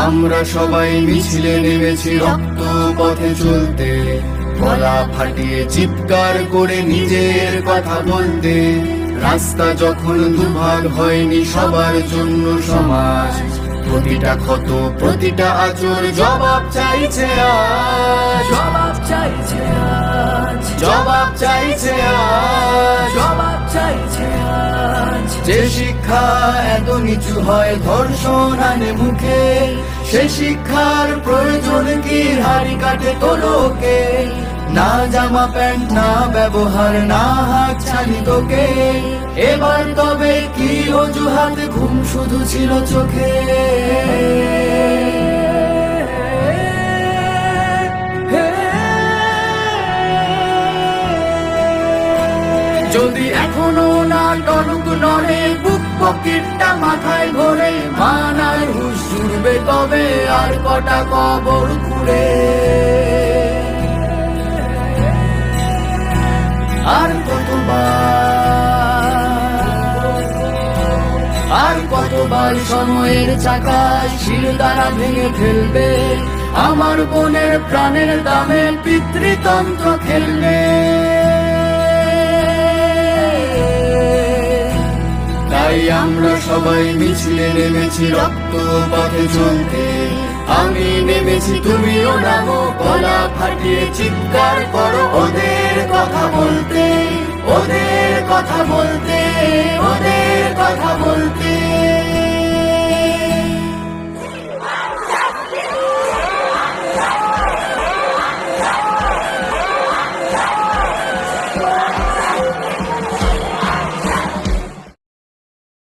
আমরা সবাই মিছিলে নেমেছি রক্ত পথে চলতে, গলা ফাটিয়ে চিৎকার করে নিজের কথা বলতে। রাস্তা যখন দুভাগ হয়নি সবার জন্য সমাজ, প্রতিটা ক্ষত প্রতিটা আঁচড় জবাব চাইছে আজ, জবাব চাইছে আজ, জবাব চাইছে আজ, জবাব চাইছে আজ। যে শিক্ষা এত নিচু হয় ধর্ষণ আনে মুখে, সে শিক্ষার প্রয়োজন কি হাড়ি কাটে তোলোকে? না জামা প্যান্ট না ব্যবহার না হাত ছানি তোকে, এবার তবে কি অজুহাত ঘুম শুধু ছিল চোখে? যদি এখনো না টনক নড়ে বুক পকেটটা মাথায় ভরে, মানার হুশ জুড়বে কবে আর কটা কবর খুঁড়ে? আর কতবার সময়ের চাকা শির দ্বারা ভেঙে ফেলবে, আমার বোনের প্রাণের দামে পিতৃতন্ত্র খেলবে। তাই আমরা সবাই মিছিলে নেমেছি রক্ত পথে চলতে, আমি নেমেছি তুমিও নামো, গলা ফাটিয়ে চিৎকার করো ওদের কথা বলতে, ওদের কথা বলতে, ওদের কথা বলতে।